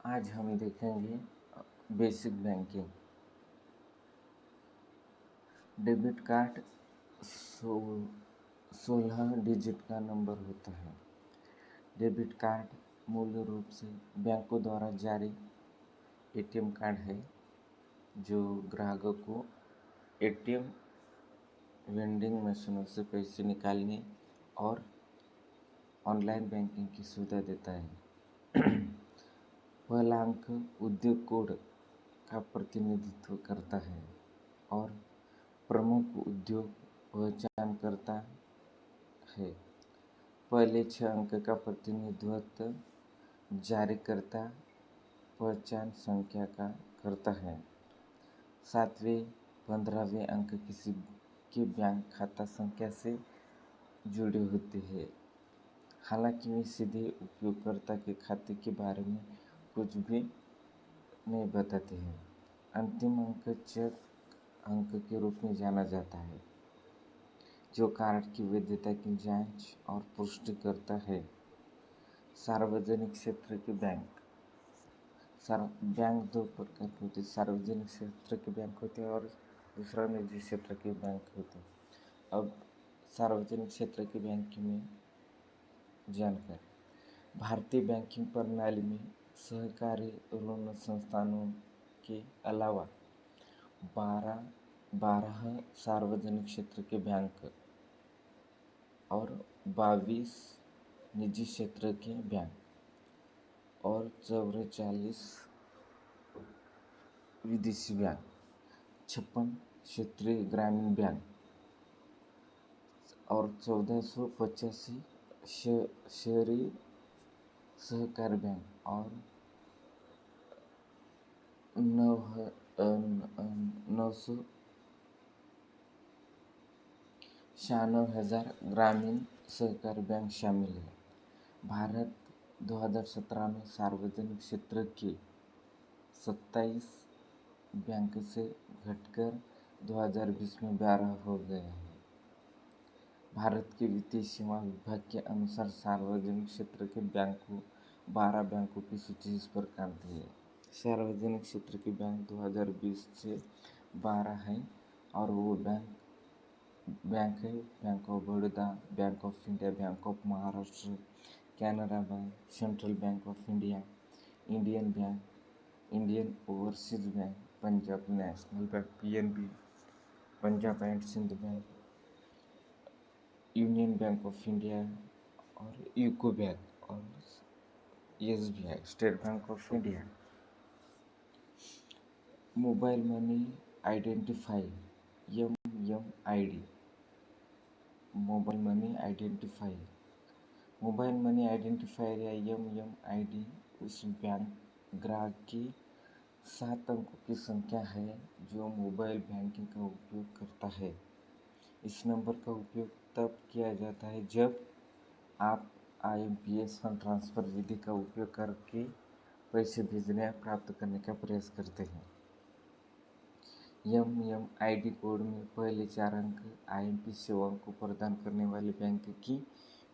आज हम देखेंगे basic banking. Debit card 16 digit का नंबर होता है। डेबिट कार्ड मूल रूप से बैंकों द्वारा जारी एटीएम कार्ड है जो ग्राहकों को एटीएम वेंडिंग मशीनों से पैसे निकालने और ऑनलाइन बैंकिंग की सुविधा देता है। पहला अंक उद्योग कोड का प्रतिनिधित्व करता है और प्रमुख उद्योग पहचान करता है। पहले 6 अंक का प्रतिनिधित्व जारीकर्ता पहचान संख्या का करता है। 7वें 15वें अंक किसी के बैंक खाता संख्या से जुड़े होते हैं। हालांकि वे सीधे उपयोगकर्ता के खाते के बारे में कुछ भी नहीं बताते हैं। अंतिम अंक चेक अंक के रूप में जाना जाता है जो कार्ड की वैधता की जांच और पुष्टि करता है। सार्वजनिक क्षेत्र के बैंक बैंक दो प्रकार के होते हैं। सार्वजनिक क्षेत्र के बैंक होते हैं और दूसरा निजी क्षेत्र के बैंक होते हैं। अब सार्वजनिक क्षेत्र के बैंक में जानकारी। भारतीय बैंकिंग प्रणाली में सहकारी ऋण संस्थानों के अलावा 12 सार्वजनिक क्षेत्र के बैंक और 22 निजी क्षेत्र के बैंक और 44 विदेशी बैंक, 56 क्षेत्रीय ग्रामीण बैंक और 1485 शहरी सहकारी बैंक और 996,000 ग्रामीण सहकारी बैंक शामिल है। भारत 2017 में सार्वजनिक क्षेत्र के 27 बैंक से घटकर 2020 में 12 हो गया है। भारत के वित्तीय सेवा विभाग के अनुसार सार्वजनिक क्षेत्र के बैंकों 12 बैंकों की सूची इस प्रकार दी है। सार्वजनिक क्षेत्र के बैंक 2020 से 12 है और वो बैंक है bank of Baroda, bank of India, bank of Maharashtra, Canara bank, central bank of India, Indian bank, Indian overseas bank, Punjab national bank PNB, Punjab and Sindh bank, union bank of India और यूको बैंक और SBI state bank of India. Mobile money identify MMID. Mobile money identifier या MMID उस bank ग्राहक की 7 अंकों की संख्या है जो मोबाइल बैंकिंग का उपयोग करता है। इस नंबर का उपयोग तब किया जाता है जब आप आईएमपीएस फंड ट्रांसफर विधि का उपयोग करके पैसे भेजने या प्राप्त करने का प्रयास करते हैं। एमएमआईडी कोड में पहले 4 अंक आईएमपी सेवाओं को प्रदान करने वाले बैंक की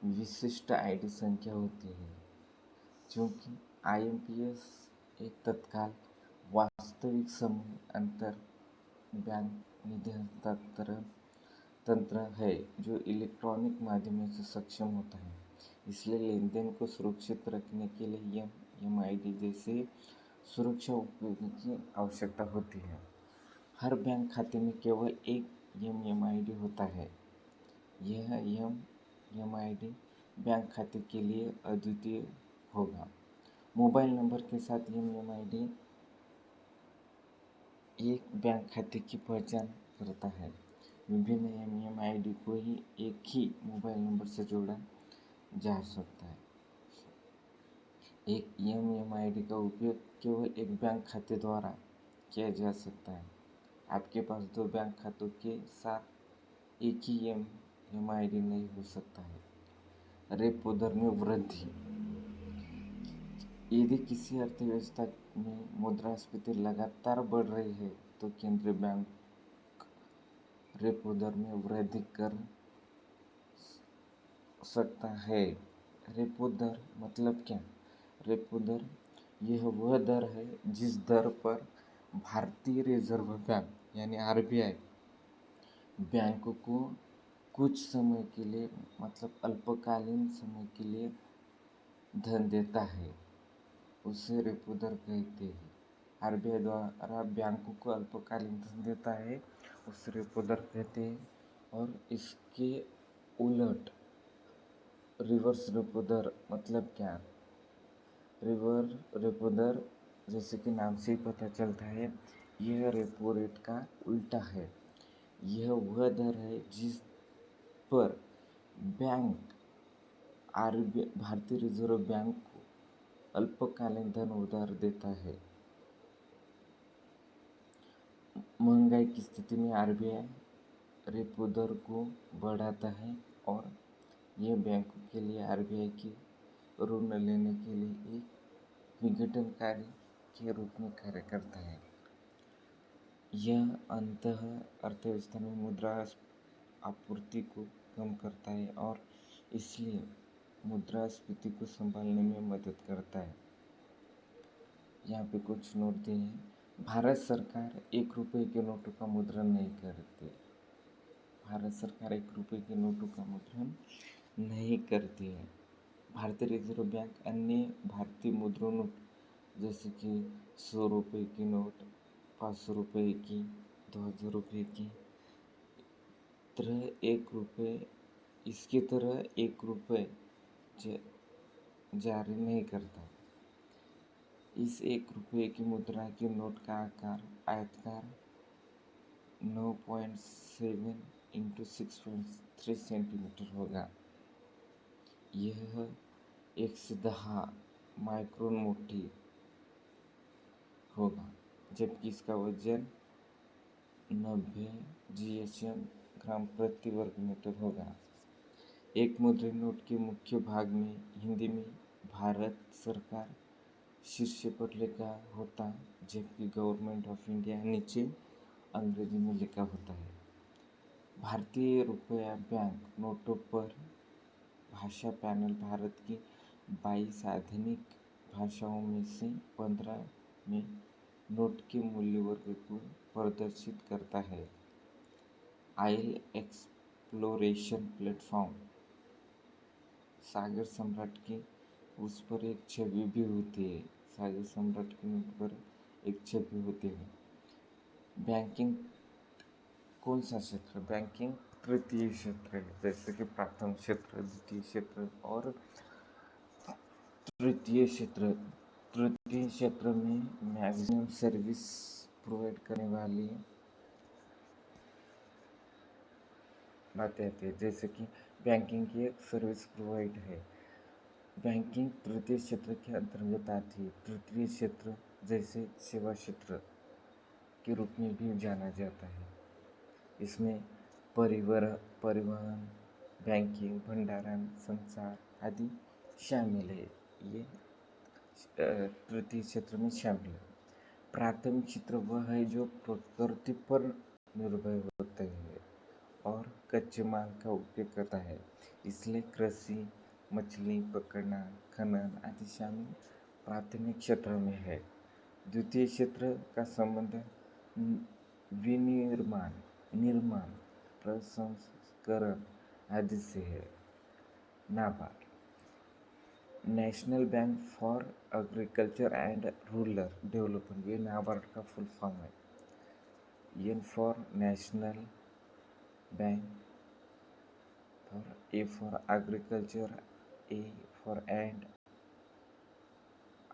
विशिष्ट आईडी संख्या होती है। चूँकि आईएमपीएस एक तत्काल वास्तविक समय अंतर बैंक निधि हस्तांतरण तंत्र है जो इलेक्ट्रॉनिक माध्यमों से सक्षम होता है, इसलिए लेनदेन को सुरक्षित रखने के लिए एमएमआईडी जैसे सुरक्षा उपायों की आवश्यकता होती है। हर बैंक खाते में केवल एक एमएमआईडी होता है। यह एमएमआईडी बैंक खाते के लिए अद्वितीय होगा। मोबाइल नंबर के साथ एमएमआईडी एक बैंक खाते की पहचान करता है। विभिन्न एमएमआईडी को ही एक ही मोबाइल नंबर से जोड़ा जा सकता है। एक एमएमआईडी का उपयोग केवल एक बैंक खाते द्वारा किया जा सकता है। आपके पास 2 बैंक खातों के साथ एक ही एमएमआईडी नहीं हो सकता है। रेपो दर में वृद्धि। यदि किसी अर्थव्यवस्था में मुद्रास्फीति लगातार बढ़ रही है तो केंद्रीय बैंक रेपो दर में वृद्धि कर सकता है। रेपो दर मतलब क्या? रेपो दर यह वह दर है जिस दर पर भारतीय रिजर्व बैंक यानी आरबीआई बैंक को कुछ समय के लिए मतलब अल्पकालीन समय के लिए धन देता है, उसे रेपो दर कहते हैं। आरबीआई द्वारा बैंकों को अल्पकालीन धन देता है, उसे रेपो दर कहते हैं। और इसके उलट रिवर्स रेपो दर मतलब क्या? रिवर्स रेपो दर जैसे कि नाम से ही पता चलता है, यह रेपो रेट का उल्टा है। यह वह दर है जिस पर बैंक आरबीआई भारतीय रिजर्व बैंक को अल्पकालीन धन उधार देता है। महंगाई की स्थिति में आरबीआई रेपो दर को बढ़ाता है और यह बैंकों के लिए आरबीआई की ऋण लेने के लिए एक विघटनकारी के रूप में कार्य करता है। यह अंततः अर्थव्यवस्था में मुद्रा आपूर्ति को कम करता है और इसलिए मुद्रास्फीति को संभालने में मदद करता है। यहाँ पे कुछ नोट दिए हैं। भारत सरकार 1 रुपये के नोटों का मुद्रण नहीं करती। भारत सरकार 1 रुपये के नोटों का मुद्रण नहीं करती है। भारतीय रिजर्व बैंक अन्य भारतीय मुद्रा नोट जैसे कि 100 रुपये की नोट, 500 रुपये की, 2000 रुपये की तरह 1 रुपये इसकी तरह 1 रुपये जारी नहीं करता। इस 1 रुपये की मुद्रा की नोट का आकार आयताकार 9.7 इंटू 6.3 सेंटीमीटर होगा। यह 1 से 10 माइक्रोन मोटी होगा, जबकि इसका वजन 90 जीएसएम ग्राम प्रति वर्ग मीटर होगा। एक मुद्रा नोट के मुख्य भाग में हिंदी में भारत सरकार शीर्ष पर लिखा होता, जबकि गवर्नमेंट ऑफ इंडिया नीचे अंग्रेजी में लिखा होता है। भारतीय रुपया बैंक नोटों पर भाषा पैनल भारत की 22 आधुनिक भाषाओं में से 15 में नोट के मूल्य वर्ग को प्रदर्शित करता है। आयल एक्सप्लोरेशन प्लेटफॉर्म सागर सम्राट की उस पर एक छवि भी होती है। सागर सम्राट के नोट पर एक छवि होती है। बैंकिंग कौन सा क्षेत्र? बैंकिंग तृतीय क्षेत्र है, जैसे कि प्रथम क्षेत्र, द्वितीय क्षेत्र और तृतीय क्षेत्र। तृतीय क्षेत्र में मैक्सिमम सर्विस प्रोवाइड करने वाली बातें आती है, जैसे कि बैंकिंग की एक सर्विस प्रोवाइड है। बैंकिंग तृतीय क्षेत्र के अंतर्गत आती है। तृतीय क्षेत्र जैसे सेवा क्षेत्र के रूप में भी जाना जाता है। इसमें परिवहन, बैंकिंग, भंडारण, संचार आदि शामिल है। ये तृतीय क्षेत्र में शामिल है। प्राथमिक क्षेत्र वह है जो प्रकृति पर निर्भर होते हैं और कच्चे माल का उपयोग करता है, इसलिए कृषि, मछली पकड़ना, खनन आदि शामिल प्राथमिक क्षेत्र में है। द्वितीय क्षेत्र का संबंध निर्माण, प्रसंस्करण आदि से है। NABARD national bank for agriculture and rural development, ये नाबार्ड का फुल फॉर्म है। N for national bank, A for agriculture, A for and,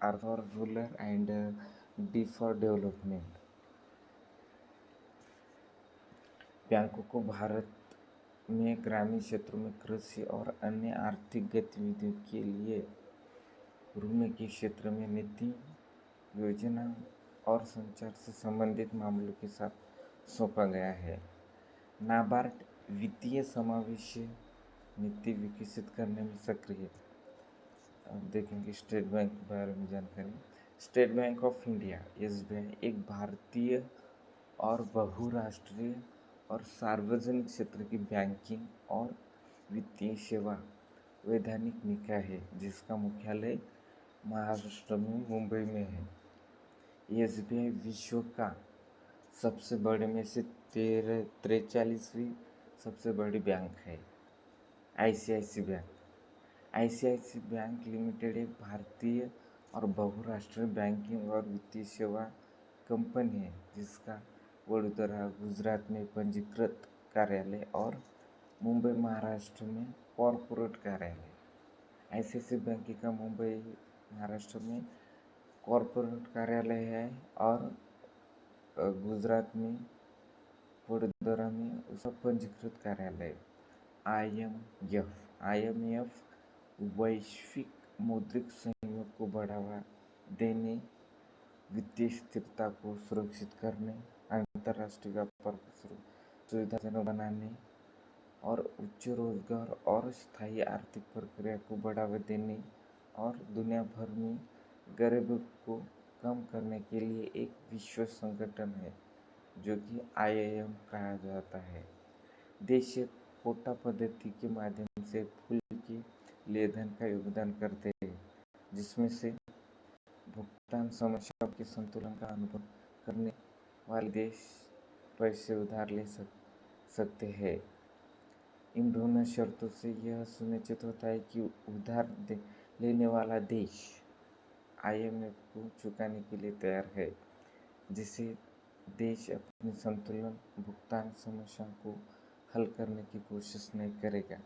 R for rural and D for development। बैंकों को भारत में ग्रामीण क्षेत्रों में कृषि और अन्य आर्थिक गतिविधियों के लिए ऋण के क्षेत्र में नीति, योजना और संचार से संबंधित मामलों के साथ सौंपा गया है। नाबार्ड वित्तीय समावेशी नीति विकसित करने में सक्रिय है। अब देखेंगे स्टेट बैंक के बारे में जानकारी। State bank of India (SBI) एक भारतीय और बहुराष्ट्रीय और सार्वजनिक क्षेत्र की बैंकिंग और वित्तीय सेवा वैधानिक निकाय है, जिसका मुख्यालय महाराष्ट्र में मुंबई में है। एसबीआई विश्व का सबसे बड़े में से 43वीं सबसे बड़ी बैंक है। ICICI bank. ICIC bank limited एक भारतीय और बहुराष्ट्रीय बैंकिंग और वित्तीय सेवा कंपनी है जिसका वडोदरा गुजरात में पंजीकृत कार्यालय और मुंबई महाराष्ट्र में कॉरपोरेट कार्यालय। आईसीआईसी बैंक का मुंबई महाराष्ट्र में कॉरपोरेट कार्यालय है और गुजरात में वडोदरा में उसका पंजीकृत कार्यालय। आईएमएफ वैश्विक मौद्रिक सहयोग को बढ़ावा देने, वित्तीय स्थिरता को सुरक्षित करने, अंतर्राष्ट्रीय व्यापार को सुविधाजनक बनाने और उच्च रोजगार और स्थायी आर्थिक प्रक्रिया को बढ़ावा देने और दुनिया भर में गरीबी को कम करने के लिए एक विश्व संगठन है जो कि आईआईएम कहा जाता है। देश कोटा पद्धति के माध्यम से फूल के लिए धन का योगदान करते हैं, जिसमें से भुगतान समस्याओं के संतुलन का अनुभव करने वाले देश पैसे उधार ले सकते हैं। इन दोनों शर्तों से यह सुनिश्चित होता है कि उधार लेने वाला देश आईएमएफ को चुकाने के लिए तैयार है, जिससे देश अपनी संतुलन भुगतान समस्याओं को हल करने की कोशिश नहीं करेगा,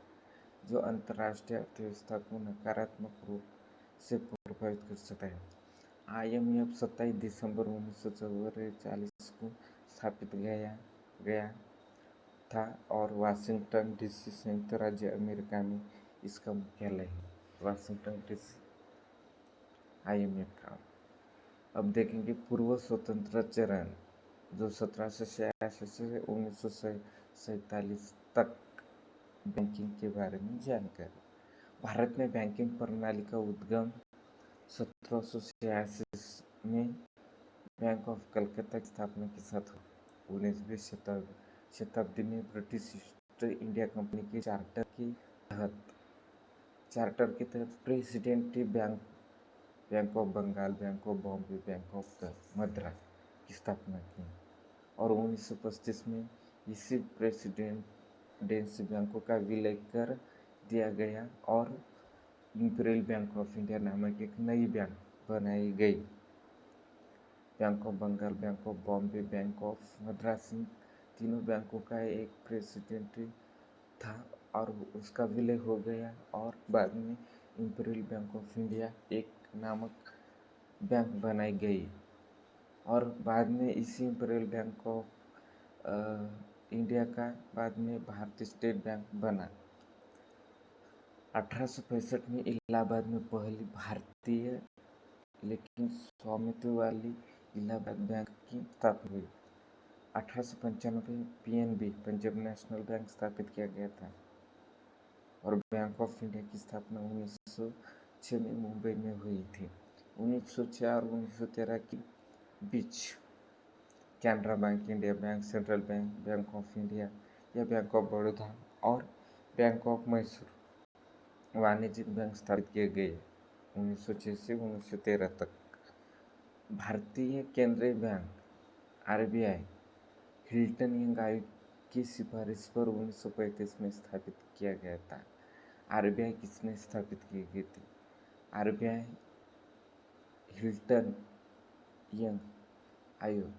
जो अंतर्राष्ट्रीय अर्थव्यवस्था को नकारात्मक रूप से प्रभावित कर सकता है। आईएमएफ 27 दिसंबर 1944 को स्थापित गया था और वाशिंगटन डीसी संयुक्त राज्य अमेरिका में इसका मुख्यालय है। वाशिंगटन डीसी आईएमएफ का। अब देखेंगे पूर्व स्वतंत्र चरण, जो 1786 से 1947 तक बैंकिंग के बारे में जानकारी। भारत में बैंकिंग प्रणाली का उद्गम 1786 में बैंक ऑफ कलकत्ता की स्थापना के साथ हुआ। 19वीं शताब्दी में ब्रिटिश ईस्ट इंडिया कंपनी के चार्टर के तहत presidency bank of Bengal, bank of Bombay, bank of Madras की स्थापना की और 1935 में इसी प्रेसिडेंसी बैंकों का विलय कर दिया गया और इंपीरियल बैंक ऑफ इंडिया नामक एक नई बैंक बनाई गई। Bank of Bengal, bank of Bombay, bank of Madras, तीनों बैंकों का एक प्रेसिडेंट था और उसका विलय हो गया और बाद में इंपीरियल बैंक ऑफ इंडिया एक नामक बैंक बनाई गई और बाद में इसी इंपीरियल बैंक ऑफ इंडिया का बाद में भारतीय स्टेट बैंक बना। 1865 में इलाहाबाद में पहली भारतीय लेकिन स्वामित्व वाली इलाहाबाद बैंक की स्थापना हुई। 1895 में पीएनबी पंजाब नेशनल बैंक स्थापित किया गया था और बैंक ऑफ इंडिया की स्थापना 1906 में मुंबई में हुई थी। 1906 और 1913 के बीच Canara bank, India bank, central bank, bank of India या बैंक ऑफ बड़ौदा और बैंक ऑफ मैसूर वाणिज्यिक बैंक स्थापित किए गए 1906 से 1913 तक। भारतीय केंद्रीय बैंक आरबीआई हिल्टन यंग आयोग की सिफारिश पर 1935 में स्थापित किया गया था। आरबीआई किसने स्थापित की गई थी? आरबीआई हिल्टन यंग आयोग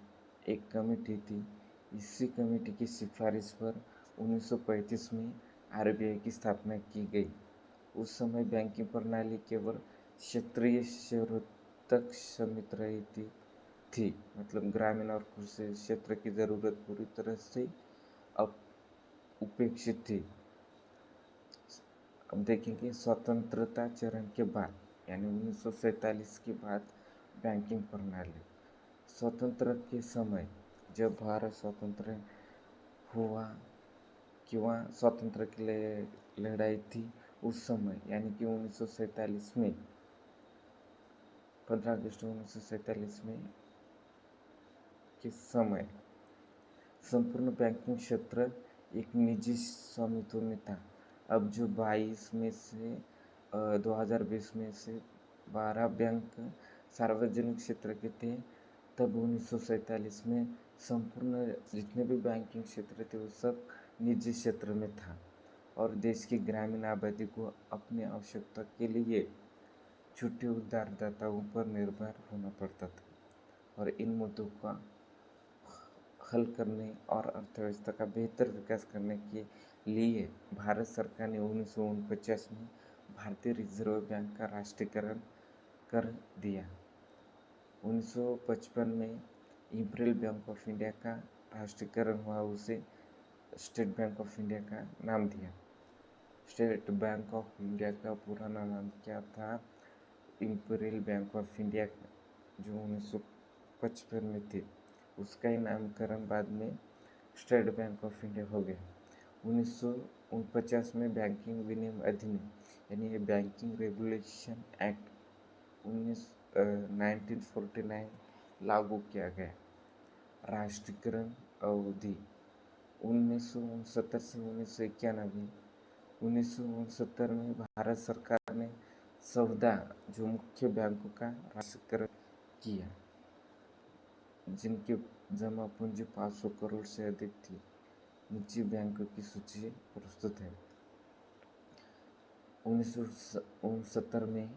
एक कमेटी थी। इसी कमेटी की सिफारिश पर 1935 में आरबीआई की स्थापना की गई। उस समय बैंकिंग प्रणाली केवल क्षेत्रीय शहरों तक सीमित रही थी, मतलब ग्रामीण और कृषि क्षेत्र की जरूरत पूरी तरह से उपेक्षित थी। अब देखेंगे स्वतंत्रता चरण के बाद, यानी 1947 के बाद बैंकिंग प्रणाली। स्वतंत्र के समय जब भारत स्वतंत्र हुआ किंवा स्वतंत्र की लड़ाई थी, उस समय यानी कि 1947 में 15 अगस्त 1947 में के समय संपूर्ण बैंकिंग क्षेत्र एक निजी स्वामित्व में था। अब जो 2020 में से 12 बैंक सार्वजनिक क्षेत्र के थे। तब 1947 में संपूर्ण जितने भी बैंकिंग क्षेत्र थे वो सब निजी क्षेत्र में था और देश की ग्रामीण आबादी को अपनी आवश्यकता के लिए छोटे उधारदाताओं पर निर्भर होना पड़ता था। और इन मुद्दों का हल करने और अर्थव्यवस्था का बेहतर विकास करने के लिए भारत सरकार ने 1949 में भारतीय रिजर्व बैंक का राष्ट्रीयकरण कर दिया। 1955 में इम्पीरियल बैंक ऑफ इंडिया का राष्ट्रीयकरण हुआ, उसे स्टेट बैंक ऑफ इंडिया का नाम दिया। स्टेट बैंक ऑफ इंडिया का पुराना नाम क्या था? इम्पीरियल बैंक ऑफ इंडिया, जो 1955 में थे, उसका ही नामकरण बाद में स्टेट बैंक ऑफ इंडिया हो गया। 1949 में बैंकिंग विनियम अधिनियम यानी ये बैंकिंग रेगुलेशन एक्ट 1949 लागू किया गया। राष्ट्रीयकरण अवधि 1969 से 1991। 1969 में भारत सरकार ने 14 जो मुख्य बैंकों का राष्ट्रीयकरण किया जिनकी जमा पूंजी 500 करोड़ से अधिक थी। निजी बैंकों की सूची प्रस्तुत है। 1969 में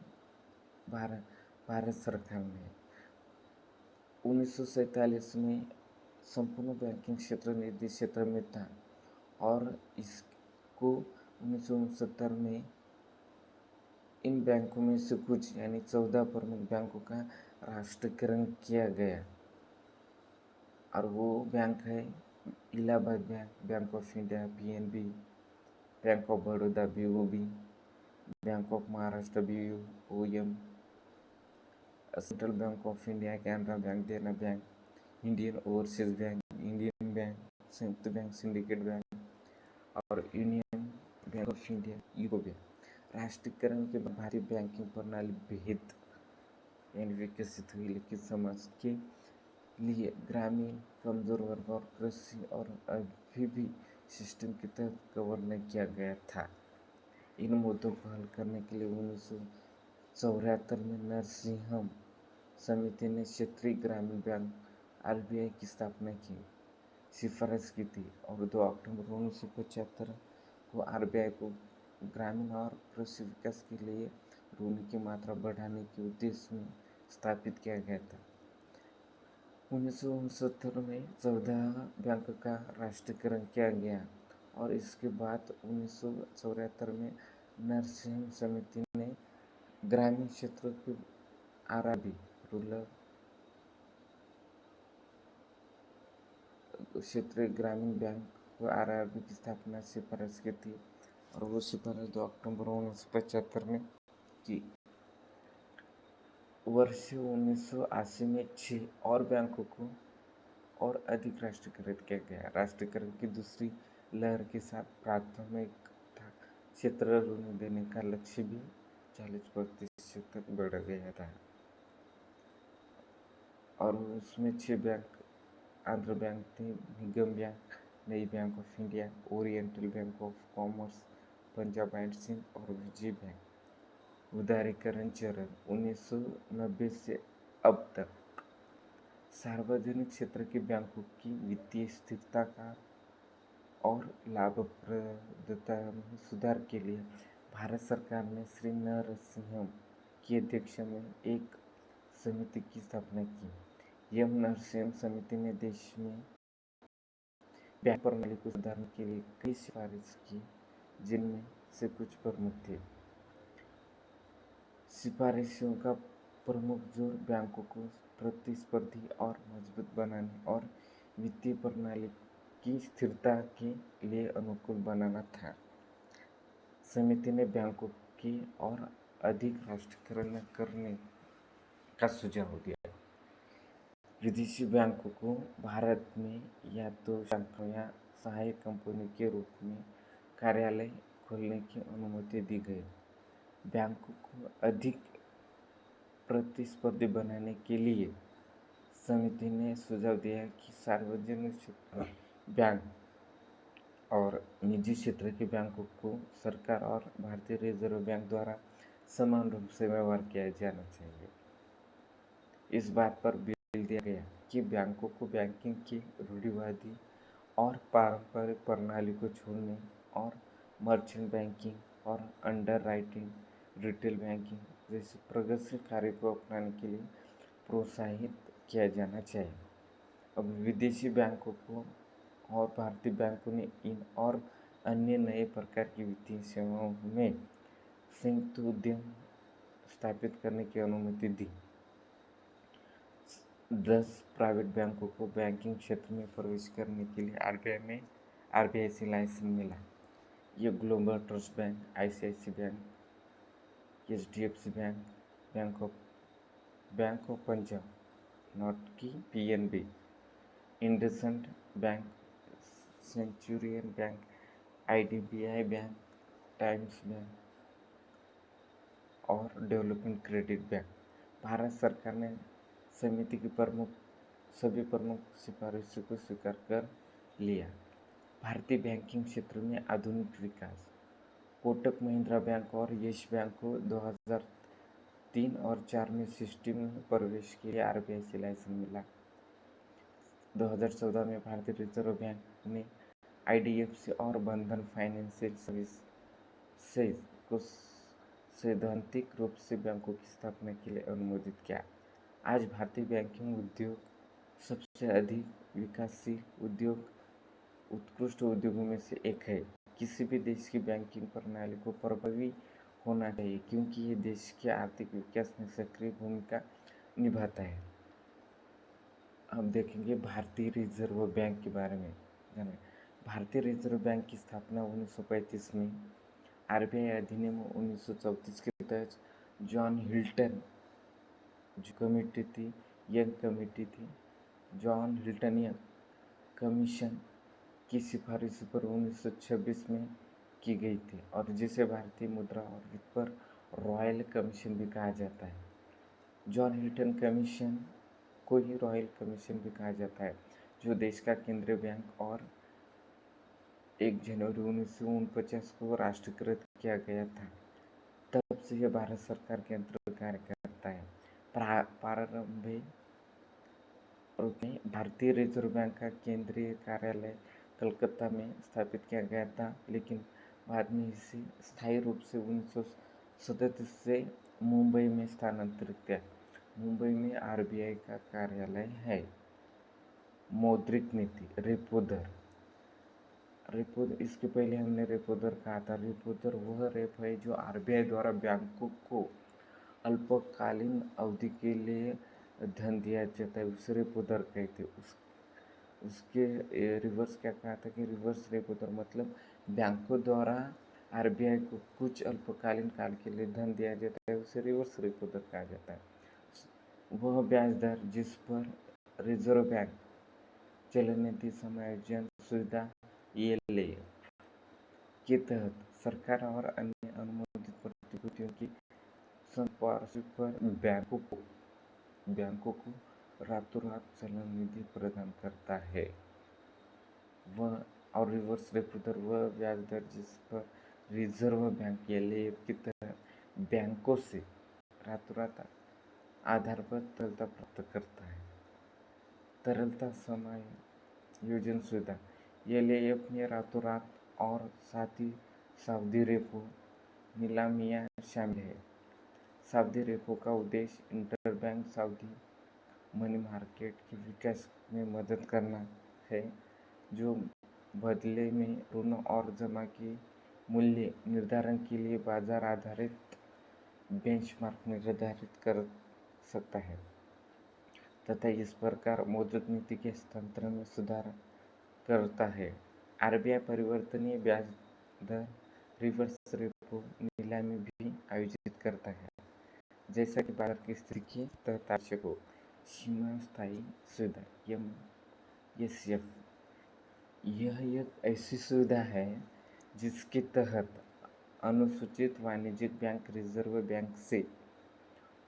भारत सरकार ने 1947 में संपूर्ण बैंकिंग क्षेत्र निजी क्षेत्र में था और इसको 1969 में इन बैंकों में से कुछ यानी 14 प्रमुख बैंकों का राष्ट्रीयकरण किया गया और वो बैंक है Allahabad bank, bank of India PNB, bank of Baroda BOB, bank of Maharashtra BOM, central bank of India, Canara bank, Dena bank, Indian overseas bank, Indian bank, संयुक्त बैंक, सिंडिकेट बैंक और union bank of India UCO bank. राष्ट्रीयकरण के बाद भारतीय banking प्रणाली बेहद यानी विकसित हुई, लेकिन समाज के लिए ग्रामीण, कमजोर वर्ग और कृषि और अभी भी सिस्टम के तहत कवर नहीं किया गया था। इन मुद्दों को हल करने के लिए 1974 में नरसिंहम समिति ने क्षेत्रीय ग्रामीण बैंक RBI की स्थापना की सिफारिश की थी और 2 अक्टूबर 1975 को RBI को ग्रामीण और कृषि विकास के लिए ऋण की मात्रा बढ़ाने के उद्देश्य में स्थापित किया गया था। 1969 में 14 बैंक का राष्ट्रीयकरण किया गया और इसके बाद 1974 में नरसिंहम समिति ने ग्रामीण क्षेत्रों के RRB रूरल क्षेत्रीय ग्रामीण बैंक को RRB की स्थापना सिफारिश की थी और वो सिफारिश 2 अक्टूबर 1975 में की। वर्ष 1980 में 6 और बैंकों को और अधिक राष्ट्रीयकृत किया गया। राष्ट्रीयकरण की दूसरी लहर के साथ प्राथमिकता क्षेत्र ऋण देने का लक्ष्य भी 40% तक बढ़ गया था और उसमें 6 बैंक आंध्र बैंक थे, निगम बैंक, नई bank of India, oriental bank of commerce, Punjab and Sindh और विजय बैंक। उदारीकरण चरण 1990 से अब तक सार्वजनिक क्षेत्र के बैंकों की वित्तीय स्थिरता का और लाभप्रदता में सुधार के लिए भारत सरकार ने श्री नरसिंहम की अध्यक्षता में एक समिति की स्थापना की। यह नरसिंहम समिति ने देश में बैंक प्रणाली को सुधारने के लिए कई सिफारिश की, जिनमें से कुछ प्रमुख थे। सिफारिशों का प्रमुख जोर बैंकों को प्रतिस्पर्धी और मजबूत बनाने और वित्तीय प्रणाली की स्थिरता के लिए अनुकूल बनाना था। समिति ने बैंकों की और अधिक राष्ट्रीयकरण करने का सुझाव दिया। विदेशी बैंकों को भारत में या तो शाखा या सहायक कंपनी के रूप में कार्यालय खोलने की अनुमति दी गई। बैंकों को अधिक प्रतिस्पर्धी बनाने के लिए समिति ने सुझाव दिया कि सार्वजनिक क्षेत्र बैंक और निजी क्षेत्र के बैंकों को सरकार और भारतीय रिजर्व बैंक द्वारा समान रूप से व्यवहार किया जाना चाहिए। इस बात पर बिल दिया गया कि बैंकों को बैंकिंग की रूढ़िवादी और पारंपरिक प्रणाली को छोड़ने और मर्चेंट बैंकिंग और अंडरराइटिंग, रिटेल बैंकिंग जैसे प्रगतिशील कार्य को अपनाने के लिए प्रोत्साहित किया जाना चाहिए। अब विदेशी बैंकों को और भारतीय बैंकों ने इन और अन्य नए प्रकार की वित्तीय सेवाओं में संयुक्त उद्यम स्थापित करने की अनुमति दी। 10 प्राइवेट बैंकों को बैंकिंग क्षेत्र में प्रवेश करने के लिए आरबीआई से लाइसेंस मिला। ये global trust bank, ICIC bank, HDFC bank, bank of Punjab, not की PNB, IndusInd bank, Centurion bank, IDBI bank, Times bank और डेवलपमेंट क्रेडिट बैंक। भारत सरकार ने समिति की सभी प्रमुख सिफारिशों को स्वीकार कर लिया। भारतीय बैंकिंग क्षेत्र में आधुनिक विकास। कोटक महिंद्रा बैंक और यस बैंक को 2003 और 4 में सिस्टम में प्रवेश के लिए आरबीआई से लाइसेंस मिला। 2014 में भारतीय रिजर्व बैंक ने आईडीएफसी और बंधन फाइनेंशियल सर्विसेज को सैद्धांतिक रूप से बैंकों की स्थापना के लिए अनुमोदित किया। आज भारतीय बैंकिंग उद्योग सबसे अधिक विकासशील उत्कृष्ट उद्योगों में से एक है। किसी भी देश की बैंकिंग प्रणाली को प्रभावी होना चाहिए क्योंकि ये देश के आर्थिक विकास में सक्रिय भूमिका निभाता है। अब देखेंगे भारतीय रिजर्व बैंक के बारे में जानें। भारतीय रिजर्व बैंक की स्थापना 1935 में आरबीआई अधिनियम 1934 के तहत जॉन हिल्टन जो कमेटी थी, यंग कमेटी थी, जॉन हिल्टन यंग कमीशन की सिफारिश पर 1926 में की गई थी और जिसे भारतीय मुद्रा और वित्त पर रॉयल कमीशन भी कहा जाता है। जॉन हिल्टन कमीशन को ही रॉयल कमीशन भी कहा जाता है, जो देश का केंद्रीय बैंक और 1 जनवरी 1949 को राष्ट्रीयकृत किया गया था। तब से यह भारत सरकार के अंतर्गत कार्य करता है। प्रारंभिक रूप में भारतीय रिजर्व बैंक का केंद्रीय कार्यालय कलकत्ता में स्थापित किया गया था, लेकिन बाद में इसे स्थायी रूप से 1937 से मुंबई में स्थानांतरित किया। मुंबई में आरबीआई का कार्यालय है। मौद्रिक नीति, रेपो दर। इसके पहले हमने रेपो दर कहा था। रेपो दर वह रेप है जो आरबीआई द्वारा बैंकों को अल्पकालीन अवधि के लिए धन दिया जाता है, उसे रेपो दर कहते हैं। उसके रिवर्स क्या कहा था कि रिवर्स रेपो दर मतलब बैंकों द्वारा आरबीआई को कुछ अल्पकालीन काल के लिए धन दिया जाता है, उसे रिवर्स रेपो दर कहा जाता है। वह ब्याज दर जिस पर रिजर्व बैंक चलन नीति समायोजन सुविधा ELA के तहत सरकार और अन्य अनुमोदित प्रतिभूतियों की संपार्श्विक पर बैंकों को रातों रात चलन निधि प्रदान करता है। वह और रिवर्स रेपो दर वह ब्याज दर जिस पर रिजर्व बैंक ELA के तहत बैंकों से रातों रात आधार पर तरलता प्राप्त करता है। तरलता समायोजन सुविधा ELAF में रातों रात और साथ ही सावधि रेपो नीलामियां शामिल है। सावधि रेपो का उद्देश्य इंटरबैंक सावधि मनी मार्केट के विकास में मदद करना है, जो बदले में ऋण और जमा के मूल्य निर्धारण के लिए बाजार आधारित बेंचमार्क निर्धारित कर सकता है तथा इस प्रकार मौद्रिक नीति के हस्तांतरण में सुधार करता है। आरबीआई परिवर्तनीय ब्याज दर रिवर्स रेपो नीलामी भी आयोजित करता है, जैसा कि बाजार की स्थिति के तहत आवश्यक हो। सीमा स्थायी सुविधा MSF यह एक ऐसी सुविधा है जिसके तहत अनुसूचित वाणिज्यिक बैंक रिजर्व बैंक से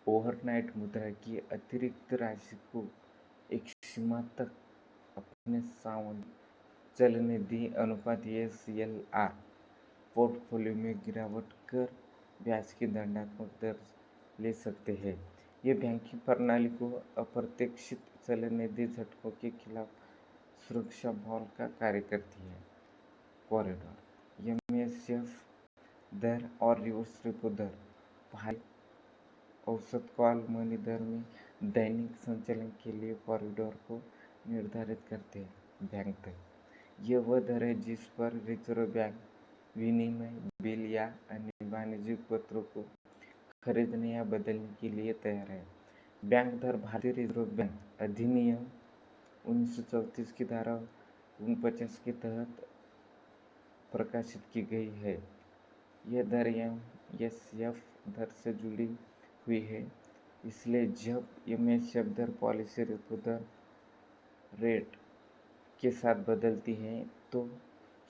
ओवरनाइट मुद्रा की अतिरिक्त राशि को एक सीमा तक अपने सावधि चलन निधि अनुपात SLR पोर्टफोलियो में गिरावट कर ब्याज की दंडात्मक दर ले सकते हैं। ये बैंकिंग प्रणाली को अप्रत्याशित चलनिधि झटकों के खिलाफ सुरक्षा बॉल का कार्य करती है। कॉरिडोर एमएसएफ दर और रिवर्स रेपो दर भारी औसत कॉल मनी दर में दैनिक संचालन के लिए कॉरिडोर को निर्धारित करते हैं। बैंक दर यह वह दर है जिस पर रिजर्व बैंक विनिमय बिल या अन्य वाणिज्यिक पत्रों को खरीदने या बदलने के लिए तैयार है। बैंक दर भारतीय रिजर्व बैंक अधिनियम 1934 की धारा 49 के तहत प्रकाशित की गई है। यह दर एमएसएफ दर से जुड़ी हुई है, इसलिए जब एमएसएफ दर पॉलिसी रेपो दर रेट के साथ बदलती है तो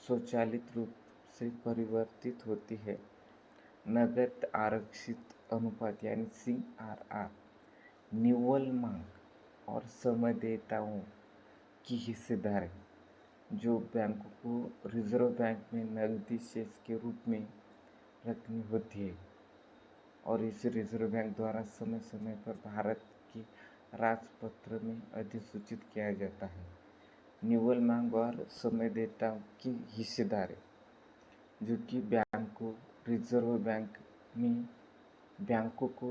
स्वचालित रूप से परिवर्तित होती है। नकद आरक्षित अनुपात यानी CRR निव्वल मांग और संदेयताओं की हिस्सेदारी जो बैंकों को रिजर्व बैंक में नकदी शेष के रूप में रखनी होती है और इसे रिजर्व बैंक द्वारा समय समय पर भारत के राजपत्र में अधिसूचित किया जाता है। निव्वल मांग और संदेयताओं की हिस्सेदारी जो कि बैंकों को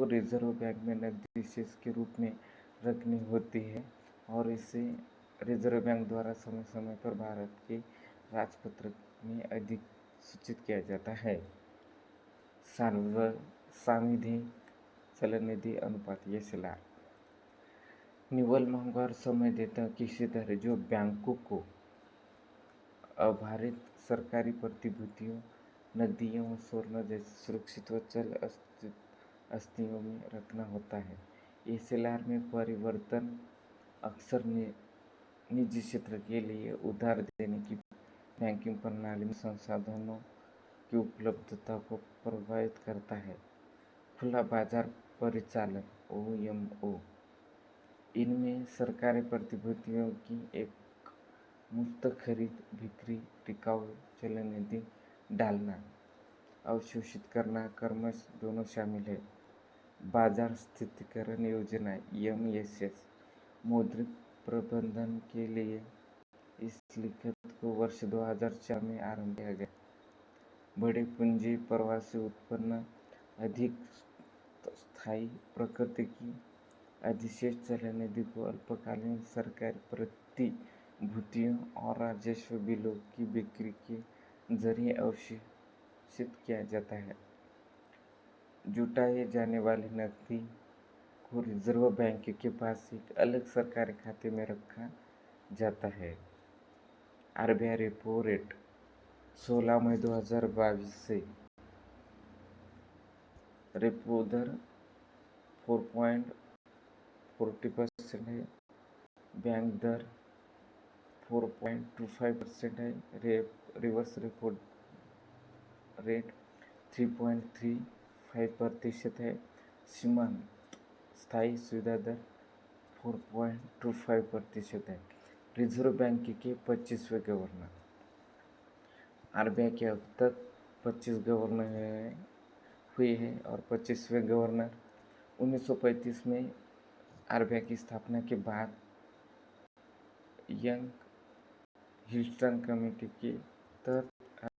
रिजर्व बैंक में नकदी शेष के रूप में रखनी होती है और इसे रिजर्व बैंक द्वारा समय समय पर भारत के राजपत्र में अधिसूचित किया जाता है। सावधि चलनिधि अनुपात SLR निव्वल मांग और संदेयताओं की हिस्सेदारी जो बैंकों को आभारित सरकारी प्रतिभूतियों, नकदियों और स्वर्ण जैसे सुरक्षित व चल आस्तियों में रखना होता है। SLR में परिवर्तन अक्सर निजी क्षेत्र के लिए उधार देने की बैंकिंग प्रणाली में संसाधनों की उपलब्धता को प्रभावित करता है। खुला बाजार परिचालन OMO इनमें सरकारी प्रतिभूतियों की एक मुफ्त खरीद बिक्री, टिकाऊ चलनिधि डालना, अवशोषित करना क्रमश दोनों शामिल है। बाजार स्थितीकरण योजना MSS मौद्रिक प्रबंधन के लिए इस लिखत को वर्ष 2004 में आरंभ किया गया। बड़े पूंजी प्रवाह से उत्पन्न अधिक स्थायी प्रकृति की अधिशेष चलनिधि को अल्पकालीन सरकारी प्रतिभूतियों और राजस्व बिलों की बिक्री के जरिए अवशोषित किया जाता है। जुटाए जाने वाली नकदी को रिजर्व बैंक के पास एक अलग सरकारी खाते में रखा जाता है। RBI रेपो रेट 16 मई 2022 से रेपो दर 4.40% है। बैंक दर 4.25% है। रिवर्स रेपो रेट 3.35% है। सीमांत स्थायी सुविधा दर 4.25% है। रिजर्व बैंक के 25वें गवर्नर RBI के अब तक 25 गवर्नर हुए हैं और 25वें गवर्नर 1935 में RBI की स्थापना के बाद यंग ह्यूस्टन कमेटी के तहत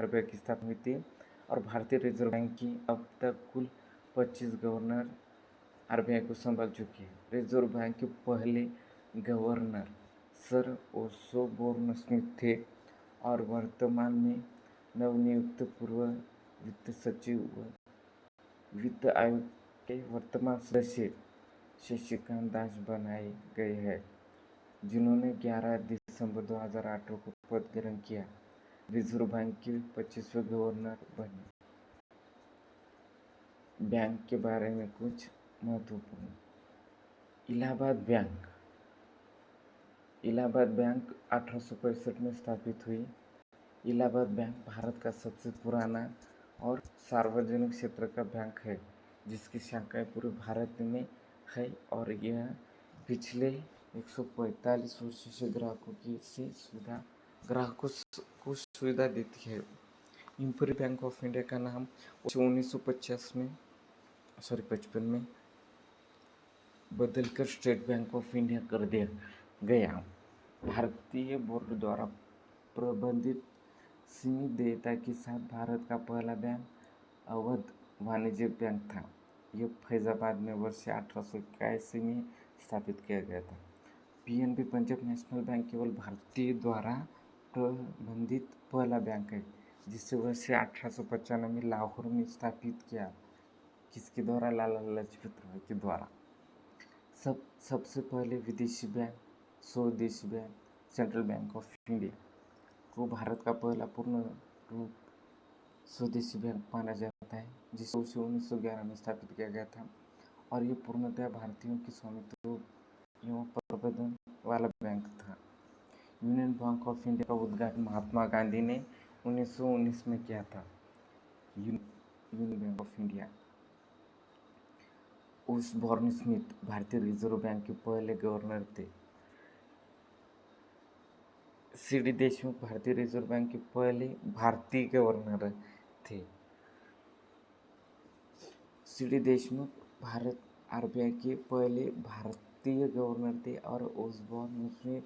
RBI की स्थापना हुई थी और भारतीय रिजर्व बैंक की अब तक कुल 25 गवर्नर RBI को संभाल चुके हैं। रिजर्व बैंक के पहले गवर्नर सर ओसबोर्न स्मिथ थे और वर्तमान में नवनियुक्त पूर्व वित्त सचिव व वित्त आयोग के वर्तमान सदस्य शशिकांत दास बनाए गए हैं, जिन्होंने 11 दिसंबर 2008 को पद ग्रहण किया। रिजर्व बैंक के 25वें गवर्नर बने। बैंक के बारे में कुछ महत्वपूर्ण। इलाहाबाद बैंक 1865 में स्थापित हुई। इलाहाबाद बैंक भारत का सबसे पुराना और सार्वजनिक क्षेत्र का बैंक है, जिसकी शाखाएं पूरे भारत में है और यह पिछले 145 वर्षों से ग्राहकों को सुविधा देती है। इम्पीरियल बैंक ऑफ इंडिया का नाम 1950 में 55 में बदलकर स्टेट बैंक ऑफ इंडिया कर दिया गया। भारतीय बोर्ड द्वारा प्रबंधित सीमित देयता के साथ भारत का पहला बैंक अवध वाणिज्यिक बैंक था। यह फैजाबाद में वर्ष 1881 में स्थापित किया गया था। पीएनबी पंजाब नेशनल बैंक केवल भारतीय द्वारा प्रबंधित पहला बैंक है जिसे वर्ष 1895 में लाहौर में स्थापित किया। किसके द्वारा? लाला लाजपत राय के द्वारा। सबसे पहले विदेशी बैंक स्वदेशी bank central bank of India को भारत का पहला पूर्ण रूप स्वदेशी बैंक माना जाता है, जिसे 1911 में स्थापित किया गया था और ये पूर्णतः भारतीयों की स्वामित्व एवं प्रबंधन वाला बैंक था। यूनियन बैंक ऑफ इंडिया का उद्घाटन महात्मा गांधी ने 1919 में किया था। Union bank of India. Osborne Smith भारतीय रिजर्व बैंक के पहले गवर्नर थे। सी.डी. देशमुख भारतीय रिजर्व बैंक के पहले भारतीय गवर्नर थे। सी.डी. देशमुख भारत आरबीआई के पहले भारतीय गवर्नर थे और ओसबॉर्न स्मिथ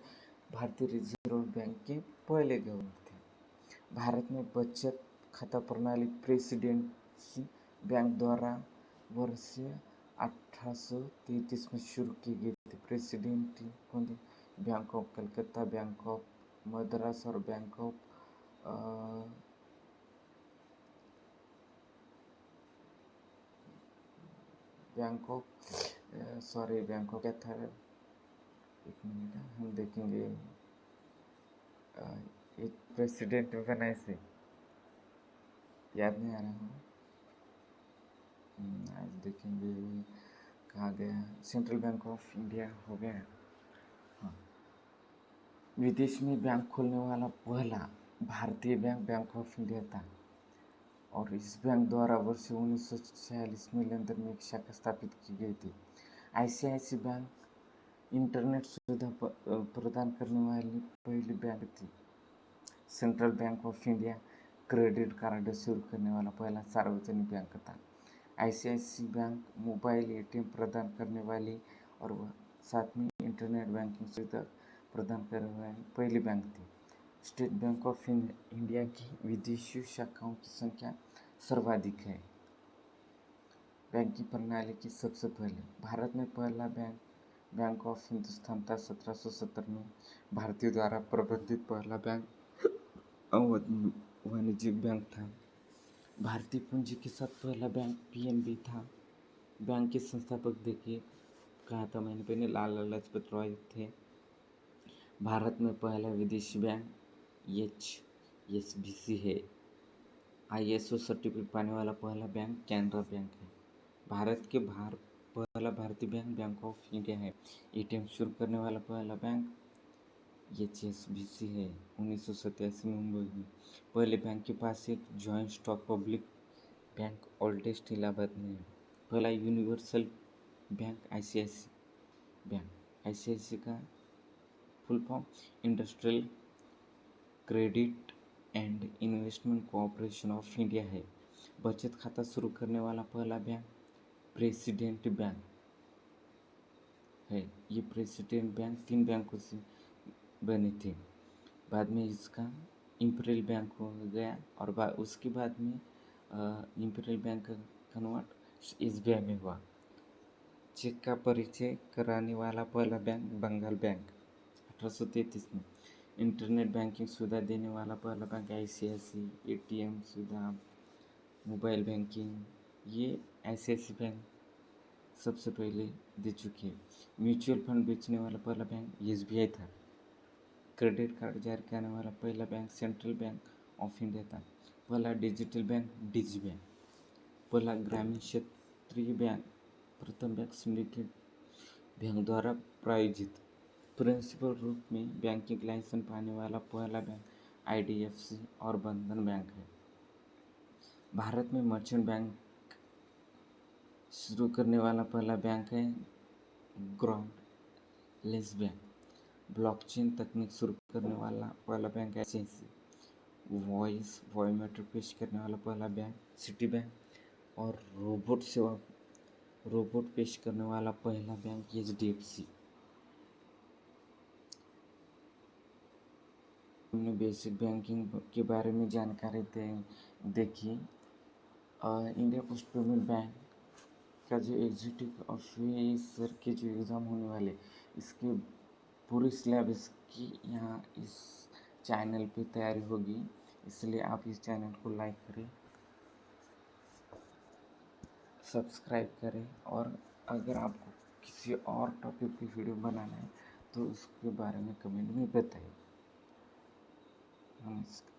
भारतीय रिजर्व बैंक के पहले गवर्नर थे। भारत में बचत खाता प्रणाली प्रेसिडेंसी बैंक द्वारा वर्ष 1833 में शुरू की गई थी। प्रेसिडेंसी कौन थी? Bank of Calcutta, bank of Madras और बैंक ऑफ क्या था? एक मिनट हम देखेंगे। एक प्रेसिडेंट बना से याद नहीं आ रहा हूँ। आज देखेंगे कहाँ गया। सेंट्रल बैंक ऑफ इंडिया हो गया। हाँ, विदेश में बैंक खोलने वाला पहला भारतीय बैंक बैंक ऑफ इंडिया था और इस बैंक द्वारा वर्ष 1946 में लंदन में एक शाखा स्थापित की गई थी। आईसीआईसी बैंक इंटरनेट सुविधा प्रदान करने वाली पहली बैंक थी। Central bank of India credit card शुरू करने वाला पहला सार्वजनिक बैंक था। आईसीआईसी बैंक मोबाइल एटीएम प्रदान करने वाली और साथ में इंटरनेट बैंकिंग सुविधा प्रदान करने वाली पहली बैंक थी। स्टेट बैंक ऑफ इंडिया की विदेशी शाखाओं की संख्या सर्वाधिक है। बैंकिंग प्रणाली की सबसे पहले भारत में पहला बैंक ऑफ हिंदुस्तान था। 1770 में भारतीयों द्वारा प्रबंधित पहला बैंक अवध वाणिज्यिक बैंक था। भारतीय पूंजी के साथ पहला बैंक पीएनबी था। बैंक के संस्थापक देखिए, कहा था मैंने पहले, लाला लाजपत राय थे। भारत में पहला विदेशी बैंक HSBC है। ISO सर्टिफिकेट पाने वाला पहला बैंक कैनरा बैंक है। भारत के पहला भारतीय बैंक बैंक ऑफ इंडिया है। एटीएम शुरू करने वाला पहला बैंक HSBC है। 1987 में मुंबई में पहले बैंक के पास एक joint stock public bank oldest Allahabad में है। पहला universal bank ICICI bank. ICICI का full form industrial credit and investment corporation of India है। बचत खाता शुरू करने वाला पहला बैंक प्रेसिडेंट बैंक है। ये प्रेसिडेंट बैंक 3 बैंकों से बने थे। बाद में इसका इम्पीरियल बैंक हो गया और उसके बाद में इम्पीरियल बैंक का कन्वर्ट SBI में हुआ। चेक का परिचय कराने वाला पहला बैंक बंगाल बैंक 1833 में। इंटरनेट बैंकिंग सुविधा देने वाला पहला बैंक ICICI। ATM सुविधा, मोबाइल बैंकिंग, ये ICICI बैंक सबसे पहले दे चुकी है। म्यूचुअल फंड बेचने वाला पहला बैंक SBI था। क्रेडिट कार्ड जारी करने वाला पहला bank central bank of India था। पहला डिजिटल बैंक डिजी बैंक। पहला ग्रामीण क्षेत्रीय बैंक प्रथम बैंक सिंडिकेट बैंक द्वारा प्रायोजित प्रिंसिपल रूप में बैंकिंग लाइसेंस पाने वाला पहला बैंक IDFC और बंधन बैंक है। भारत में मर्चेंट बैंक शुरू करने वाला पहला बैंक है ग्राउंड लेस बैंक। ब्लॉकचेन तकनीक शुरू करने वाला पहला बैंक ICICI। वॉइस बायोमेट्रिक पेश करने वाला पहला बैंक सिटी बैंक, और रोबोट पेश करने वाला पहला बैंक HDFC। हमने बेसिक बैंकिंग के बारे में जानकारी देखी। इंडिया पोस्ट पेमेंट बैंक का जो एग्जीक्यूटिव ऑफिसर के जो एग्ज़ाम होने वाले, इसके पूरी सिलेबस की यहाँ इस चैनल पे तैयारी होगी, इसलिए आप इस चैनल को लाइक करें, सब्सक्राइब करें, और अगर आपको किसी और टॉपिक की वीडियो बनाना है तो उसके बारे में कमेंट में बताइए। नमस्कार।